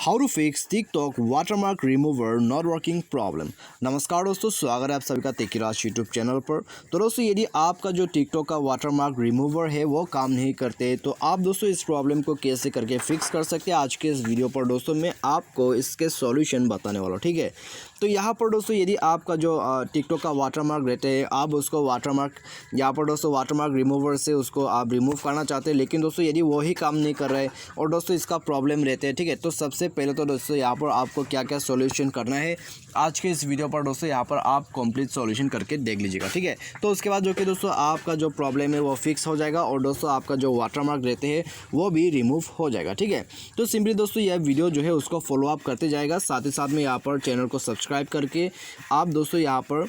How to fix TikTok watermark remover not working problem. नमस्कार दोस्तों, स्वागत है आप सभी का टेकीराज यूट्यूब चैनल पर। तो दोस्तों, यदि आपका जो टिकटॉक का वाटरमार्क रिमूवर है वो काम नहीं करते तो आप दोस्तों इस प्रॉब्लम को कैसे करके फिक्स कर सकते हैं, आज के इस वीडियो पर दोस्तों मैं आपको इसके सॉल्यूशन बताने वाला हूँ। ठीक है, तो यहाँ पर दोस्तों यदि आपका जो टिकटॉक का वाटरमार्क रहते हैं, आप उसको वाटरमार्क यहाँ पर दोस्तों वाटरमार्क रिमूवर से उसको आप रिमूव करना चाहते हैं, लेकिन दोस्तों यदि वही काम नहीं कर रहे और दोस्तों इसका प्रॉब्लम रहते हैं, ठीक है, तो सबसे पहले तो दोस्तों यहाँ पर आपको क्या क्या सॉल्यूशन करना है आज के इस वीडियो पर दोस्तों यहाँ पर आप कंप्लीट सॉल्यूशन करके देख लीजिएगा। ठीक है, तो उसके बाद जो कि दोस्तों आपका जो प्रॉब्लम है वो फिक्स हो जाएगा और दोस्तों आपका जो वाटरमार्क रहते हैं वो भी रिमूव हो जाएगा। ठीक है, तो सिंपली दोस्तों यह वीडियो जो है उसको फॉलो अप करते जाएगा, साथ ही साथ में यहाँ पर चैनल को सब्सक्राइब करके आप दोस्तों यहाँ पर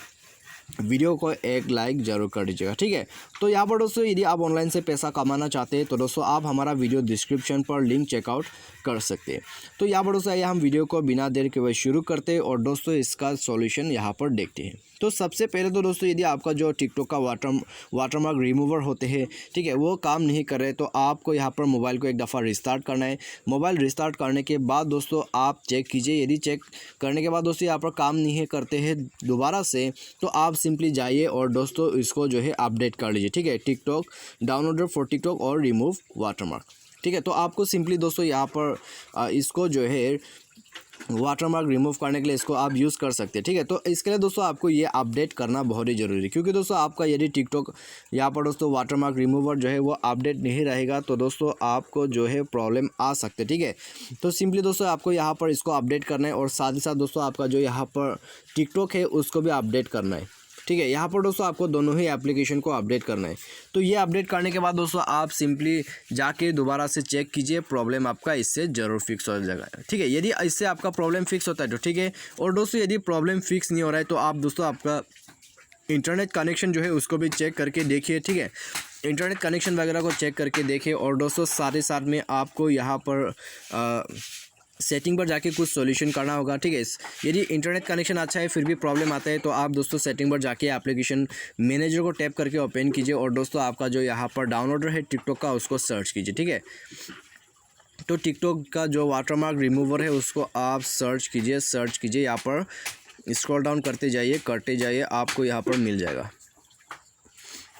वीडियो को एक लाइक ज़रूर कर दीजिएगा। ठीक है, तो यहाँ पर दोस्तों यदि आप ऑनलाइन से पैसा कमाना चाहते हैं तो दोस्तों आप हमारा वीडियो डिस्क्रिप्शन पर लिंक चेकआउट कर सकते हैं। तो यहाँ पर दोस्तों आइए हम वीडियो को बिना देर के वह शुरू करते हैं और दोस्तों इसका सॉल्यूशन यहाँ पर देखते हैं। तो सबसे पहले तो दोस्तों यदि आपका जो टिकटॉक का वाटरमार्क रिमूवर होते हैं, ठीक है, वो काम नहीं कर रहे तो आपको यहाँ पर मोबाइल को एक दफ़ा रिस्टार्ट करना है। मोबाइल रिस्टार्ट करने के बाद दोस्तों आप चेक कीजिए, यदि चेक करने के बाद दोस्तों यहाँ पर काम नहीं करते हैं दोबारा से, तो आप सिंपली जाइए और दोस्तों इसको जो है अपडेट कर लीजिए। ठीक है, टिकटॉक डाउनलोडर फॉर टिकटॉक और रिमूव वाटरमार्क। ठीक है, तो आपको सिंपली दोस्तों यहाँ पर इसको जो है वाटरमार्क रिमूव करने के लिए इसको आप यूज़ कर सकते हैं। ठीक है, तो इसके लिए दोस्तों आपको ये अपडेट करना बहुत ही ज़रूरी है, क्योंकि दोस्तों आपका यदि टिकटॉक यहाँ पर दोस्तों वाटरमार्क रिमूवर जो है वो अपडेट नहीं रहेगा तो दोस्तों आपको जो है प्रॉब्लम आ सकते हैं। ठीक है, तो सिंपली दोस्तों आपको यहाँ पर इसको अपडेट करना है और साथ ही साथ दोस्तों आपका जो यहाँ पर टिकटॉक है उसको भी अपडेट करना है। ठीक है, यहाँ पर दोस्तों आपको दोनों ही एप्लीकेशन को अपडेट करना है। तो ये अपडेट करने के बाद दोस्तों आप सिंपली जाके दोबारा से चेक कीजिए, प्रॉब्लम आपका इससे ज़रूर फिक्स हो जाएगा। ठीक है, यदि इससे आपका प्रॉब्लम फिक्स होता है तो ठीक है, और दोस्तों यदि प्रॉब्लम फिक्स नहीं हो रहा है तो आप दोस्तों आपका इंटरनेट कनेक्शन जो है उसको भी चेक करके देखिए। ठीक है, इंटरनेट कनेक्शन वगैरह को चेक करके देखिए और दोस्तों साथ ही साथ में आपको यहाँ पर सेटिंग पर जाके कुछ सॉल्यूशन करना होगा। ठीक है, यदि इंटरनेट कनेक्शन अच्छा है फिर भी प्रॉब्लम आता है तो आप दोस्तों सेटिंग पर जाके एप्लीकेशन मैनेजर को टैप करके ओपन कीजिए और दोस्तों आपका जो यहाँ पर डाउनलोडर है टिकटॉक का उसको सर्च कीजिए। ठीक है, तो टिकटॉक का जो वाटरमार्क रिमूवर है उसको आप सर्च कीजिए, यहाँ पर स्क्रॉल डाउन करते जाइए, आपको यहाँ पर मिल जाएगा।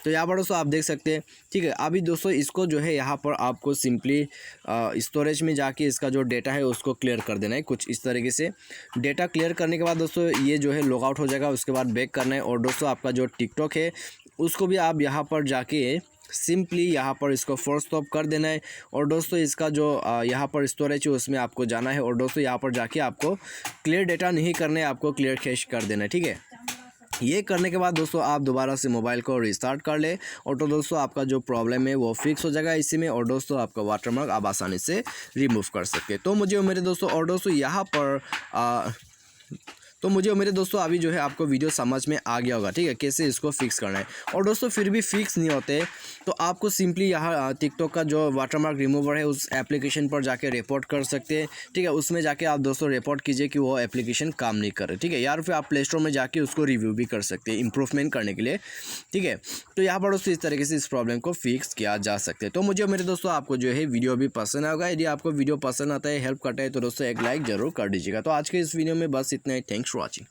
तो यहाँ पर दोस्तों आप देख सकते हैं। ठीक है, अभी दोस्तों इसको जो है यहाँ पर आपको सिंपली स्टोरेज में जाके इसका जो डेटा है उसको क्लियर कर देना है कुछ इस तरीके से। डेटा क्लियर करने के बाद दोस्तों ये जो है लॉग आउट हो जाएगा, उसके बाद बैक करना है और दोस्तों आपका जो टिकटॉक है उसको भी आप यहाँ पर जाके सिंपली यहाँ पर इसको फोर्स स्टॉप कर देना है और दोस्तों इसका जो यहाँ पर स्टोरेज है उसमें आपको जाना है और दोस्तों यहाँ पर जाके आपको क्लियर डेटा नहीं करना है, आपको क्लियर कैश कर देना है। ठीक है, ये करने के बाद दोस्तों आप दोबारा से मोबाइल को रिस्टार्ट कर ले और तो दोस्तों आपका जो प्रॉब्लम है वो फिक्स हो जाएगा इसी में और दोस्तों आपका वाटरमार्क आप आसानी से रिमूव कर सकते हैं। तो मुझे उम्मीद है दोस्तों और दोस्तों यहाँ पर दोस्तों अभी जो है आपको वीडियो समझ में आ गया होगा। ठीक है, कैसे इसको फिक्स करना है और दोस्तों फिर भी फिक्स नहीं होते तो आपको सिंपली यहाँ टिकटॉक का जो वाटरमार्क रिमूवर है उस एप्लीकेशन पर जाके रिपोर्ट कर सकते हैं। ठीक है, उसमें जाके आप दोस्तों रिपोर्ट कीजिए कि वो एप्लीकेशन काम नहीं कर रहे। ठीक है, यार फिर आप प्ले स्टोर में जाके उसको रिव्यू भी कर सकते हैं इम्प्रूवमेंट करने के लिए। ठीक है, तो यहाँ पर दोस्तों इस तरीके से इस प्रॉब्लम को फिक्स किया जा सकते हैं। तो मुझे मेरे दोस्तों आपको जो है वीडियो भी पसंद आएगा, यदि आपको वीडियो पसंद आता है, हेल्प करता है तो दोस्तों एक लाइक ज़रूर कर दीजिएगा। तो आज के इस वीडियो में बस इतना ही। Thanks for watching.